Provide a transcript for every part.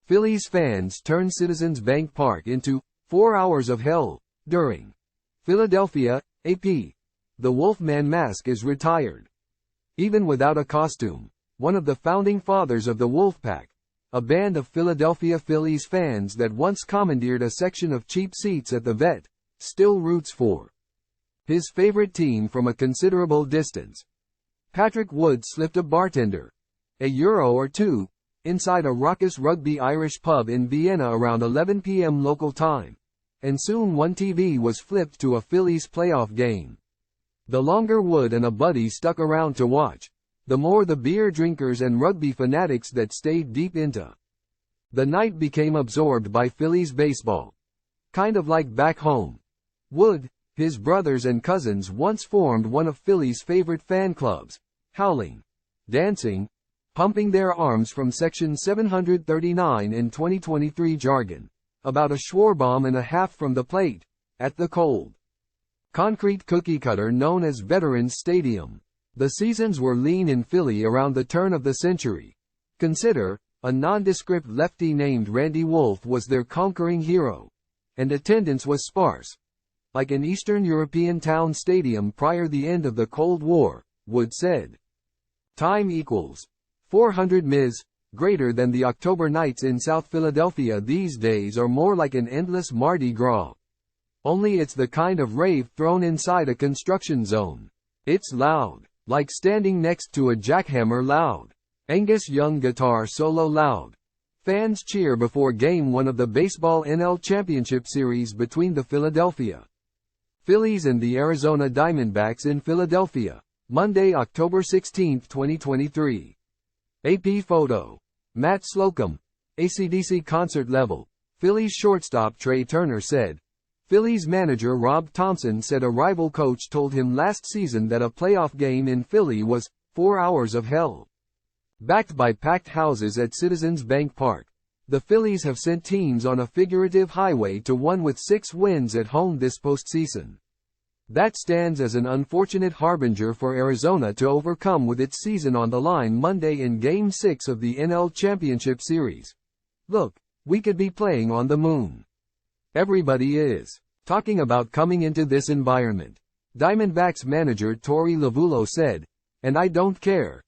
Phillies fans turn Citizens Bank Park into 4 hours of hell during Philadelphia, AP. The Wolfman mask is retired. Even without a costume, one of the founding fathers of the Wolfpack, a band of Philadelphia Phillies fans that once commandeered a section of cheap seats at the Vet, still roots for his favorite team from a considerable distance. Patrick Wood slipped a bartender a euro or two inside a raucous rugby Irish pub in Vienna around 11 p.m. local time, and soon one TV was flipped to a Phillies playoff game. The longer Wood and a buddy stuck around to watch, the more the beer drinkers and rugby fanatics that stayed deep into the night became absorbed by Phillies baseball. Kind of like back home. Wood, his brothers and cousins once formed one of Philly's favorite fan clubs, howling, dancing, pumping their arms from section 739 in 2023 jargon, about a Schwarbomb and a half from the plate, at the cold concrete cookie cutter known as Veterans Stadium. The seasons were lean in Philly around the turn of the century. Consider, a nondescript lefty named Randy Wolf was their conquering hero, and attendance was sparse, like an Eastern European town stadium prior the end of the Cold War, Wood said. Time equals 400 ms, greater than the October nights in South Philadelphia these days are more like an endless Mardi Gras. Only it's the kind of rave thrown inside a construction zone. It's loud, like standing next to a jackhammer loud. Angus Young guitar solo loud. Fans cheer before Game 1 of the Baseball NL Championship Series between the Philadelphia Phillies and the Arizona Diamondbacks in Philadelphia, Monday, October 16, 2023. AP photo. Matt Slocum. AC/DC concert level. Phillies shortstop Trey Turner said. Phillies manager Rob Thompson said a rival coach told him last season that a playoff game in Philly was 4 hours of hell. Backed by packed houses at Citizens Bank Park, the Phillies have sent teams on a figurative highway to one with 6 wins at home this postseason. That stands as an unfortunate harbinger for Arizona to overcome with its season on the line Monday in Game 6 of the NL Championship Series. Look, we could be playing on the moon. Everybody is talking about coming into this environment. Diamondbacks manager Torey Lovullo said, and I don't care.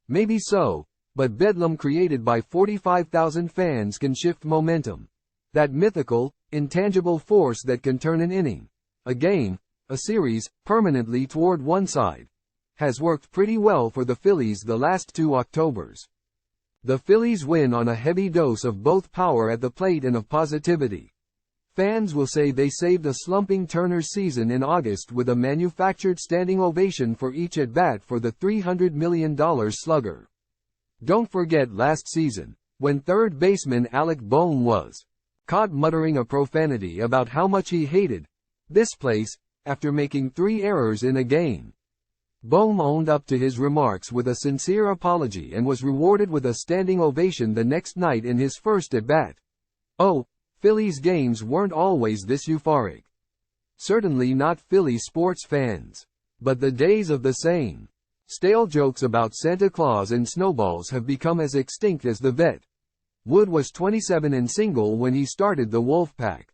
Maybe so, but bedlam created by 45,000 fans can shift momentum. That mythical, intangible force that can turn an inning, a game, a series, permanently toward one side, has worked pretty well for the Phillies the last 2 Octobers. The Phillies win on a heavy dose of both power at the plate and of positivity. Fans will say they saved a slumping Turner's season in August with a manufactured standing ovation for each at-bat for the $300 million slugger. Don't forget last season, when third baseman Alec Bohm was caught muttering a profanity about how much he hated this place, after making 3 errors in a game. Bohm owned up to his remarks with a sincere apology and was rewarded with a standing ovation the next night in his first at-bat. Oh, Phillies games weren't always this euphoric. Certainly not Philly sports fans. But the days of the same stale jokes about Santa Claus and snowballs have become as extinct as the Vet. Wood was 27 and single when he started the Wolfpack.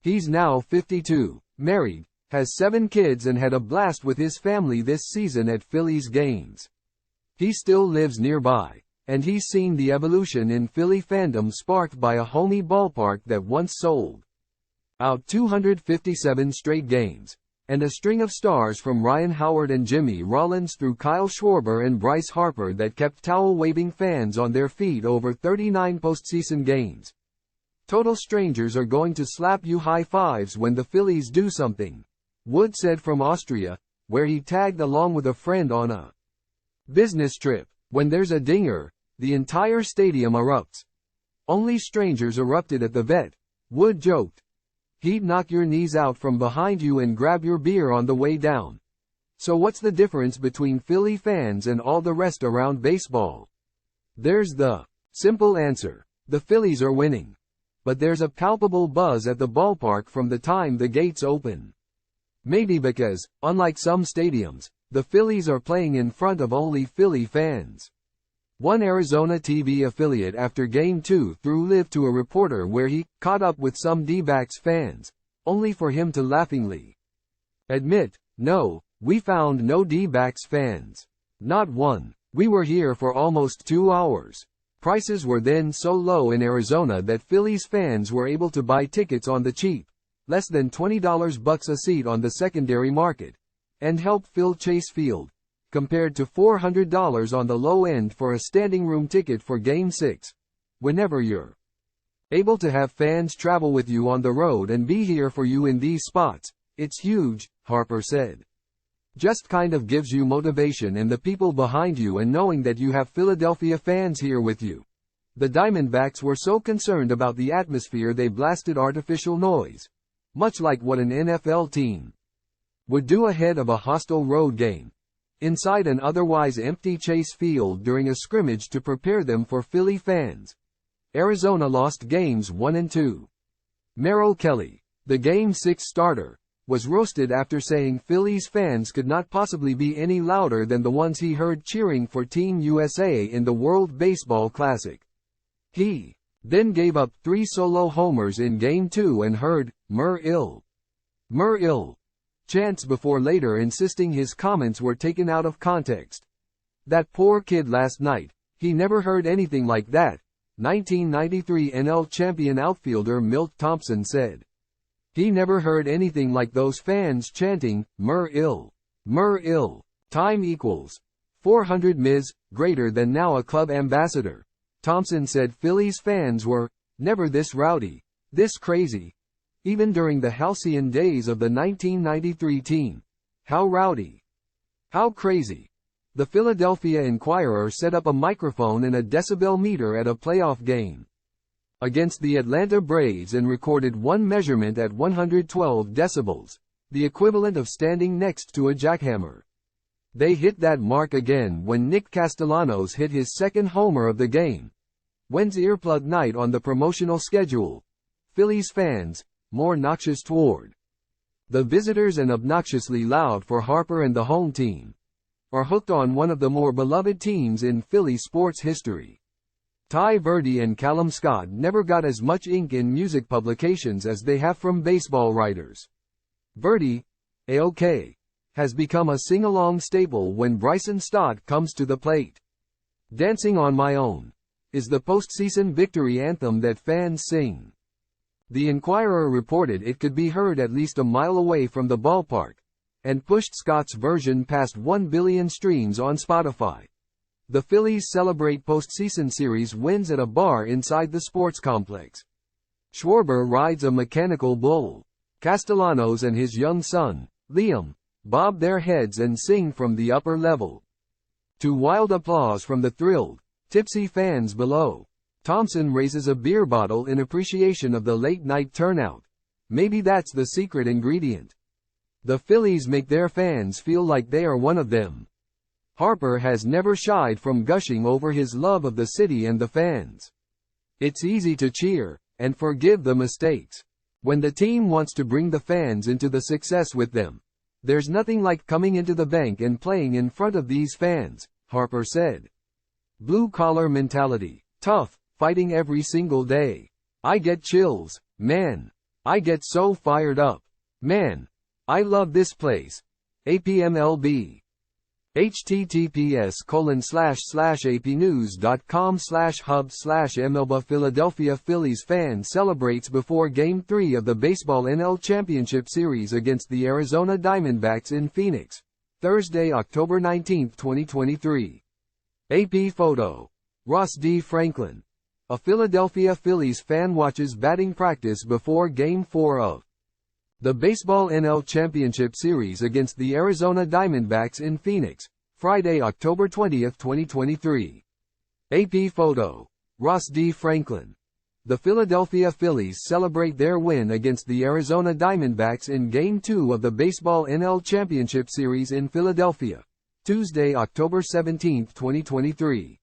He's now 52, married, has 7 kids and had a blast with his family this season at Phillies games. He still lives nearby, and he's seen the evolution in Philly fandom sparked by a homey ballpark that once sold out 257 straight games, and a string of stars from Ryan Howard and Jimmy Rollins through Kyle Schwarber and Bryce Harper that kept towel-waving fans on their feet over 39 postseason games. Total strangers are going to slap you high fives when the Phillies do something, Wood said from Austria, where he tagged along with a friend on a business trip. When there's a dinger, the entire stadium erupts. Only strangers erupted at the Vet, Wood joked. He'd knock your knees out from behind you and grab your beer on the way down. So what's the difference between Philly fans and all the rest around baseball? There's the simple answer. The Phillies are winning. But there's a palpable buzz at the ballpark from the time the gates open. Maybe because, unlike some stadiums, the Phillies are playing in front of only Philly fans. One Arizona TV affiliate after Game 2 threw live to a reporter where he caught up with some D-backs fans, only for him to laughingly admit, "No, we found no D-backs fans. Not one. We were here for almost 2 hours." Prices were then so low in Arizona that Phillies fans were able to buy tickets on the cheap, less than $20 a seat on the secondary market, and help fill Chase Field, compared to $400 on the low end for a standing room ticket for Game 6. Whenever you're able to have fans travel with you on the road and be here for you in these spots, it's huge, Harper said. Just kind of gives you motivation and the people behind you and knowing that you have Philadelphia fans here with you. The Diamondbacks were so concerned about the atmosphere they blasted artificial noise, much like what an NFL team would do ahead of a hostile road game, inside an otherwise empty Chase Field during a scrimmage to prepare them for Philly fans. Arizona lost games 1 and 2. Merrill Kelly, the Game 6 starter, was roasted after saying Phillies fans could not possibly be any louder than the ones he heard cheering for Team USA in the World Baseball Classic. He then gave up 3 solo homers in Game 2 and heard "Mer ill chants before later insisting his comments were taken out of context. "That poor kid last night, he never heard anything like that," 1993 NL champion outfielder Milt Thompson said. He never heard anything like those fans chanting, "Mer ill. Time equals 400 ms, greater than now a club ambassador." Thompson said Phillies fans were never this rowdy, this crazy. Even during the halcyon days of the 1993 team. How rowdy. How crazy. The Philadelphia Inquirer set up a microphone and a decibel meter at a playoff game against the Atlanta Braves and recorded one measurement at 112 decibels, the equivalent of standing next to a jackhammer. They hit that mark again when Nick Castellanos hit his second homer of the game. When's earplug night on the promotional schedule? Phillies fans, more noxious toward the visitors and obnoxiously loud for Harper and the home team, are hooked on one of the more beloved teams in Philly sports history. Ty Verdi and Callum Scott never got as much ink in music publications as they have from baseball writers. Verdi, A.O.K., has become a sing-along staple when Bryson Stott comes to the plate. "Dancing on My Own" is the postseason victory anthem that fans sing. The Inquirer reported it could be heard at least a mile away from the ballpark, and pushed Scott's version past 1 billion streams on Spotify. The Phillies celebrate postseason series wins at a bar inside the sports complex. Schwarber rides a mechanical bull. Castellanos and his young son, Liam, bob their heads and sing from the upper level, to wild applause from the thrilled, tipsy fans below. Thompson raises a beer bottle in appreciation of the late-night turnout. Maybe that's the secret ingredient. The Phillies make their fans feel like they are one of them. Harper has never shied from gushing over his love of the city and the fans. It's easy to cheer and forgive the mistakes when the team wants to bring the fans into the success with them. There's nothing like coming into the bank and playing in front of these fans, Harper said. Blue-collar mentality. Tough. Fighting every single day. I get chills, man. I get so fired up. Man. I love this place. APMLB. https://apnews.com/hub/MLB. Philadelphia Phillies fan celebrates before Game 3 of the Baseball NL Championship Series against the Arizona Diamondbacks in Phoenix. Thursday, October 19, 2023. AP photo. Ross D. Franklin. A Philadelphia Phillies fan watches batting practice before Game 4 of the Baseball NL Championship Series against the Arizona Diamondbacks in Phoenix, Friday, October 20, 2023. AP photo. Ross D. Franklin. The Philadelphia Phillies celebrate their win against the Arizona Diamondbacks in Game 2 of the Baseball NL Championship Series in Philadelphia, Tuesday, October 17, 2023.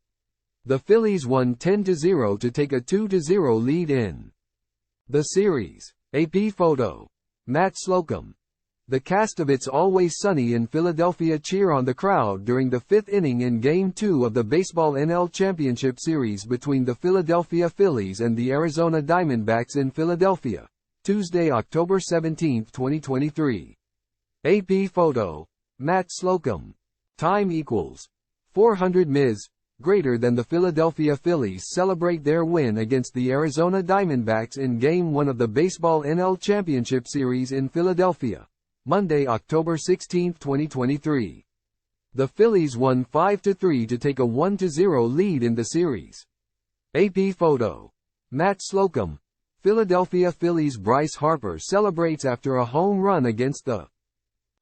The Phillies won 10-0 to take a 2-0 lead in the series. AP photo. Matt Slocum. The cast of It's Always Sunny in Philadelphia cheer on the crowd during the fifth inning in Game 2 of the Baseball NL Championship Series between the Philadelphia Phillies and the Arizona Diamondbacks in Philadelphia, Tuesday, October 17, 2023. AP photo. Matt Slocum. Time equals 400 ms. Greater than the Philadelphia Phillies celebrate their win against the Arizona Diamondbacks in Game 1 of the Baseball NL Championship Series in Philadelphia, Monday, October 16, 2023. The Phillies won 5-3 to take a 1-0 lead in the series. AP photo. Matt Slocum. Philadelphia Phillies Bryce Harper celebrates after a home run against the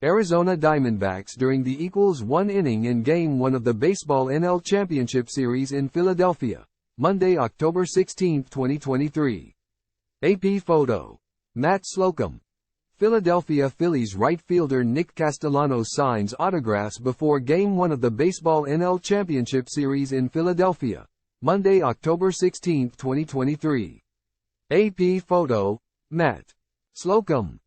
Arizona Diamondbacks during the =1 inning in Game 1 of the Baseball NL Championship Series in Philadelphia, Monday, October 16, 2023. AP photo. Matt Slocum. Philadelphia Phillies right fielder Nick Castellanos signs autographs before Game 1 of the Baseball NL Championship Series in Philadelphia, Monday, October 16, 2023. AP photo. Matt Slocum.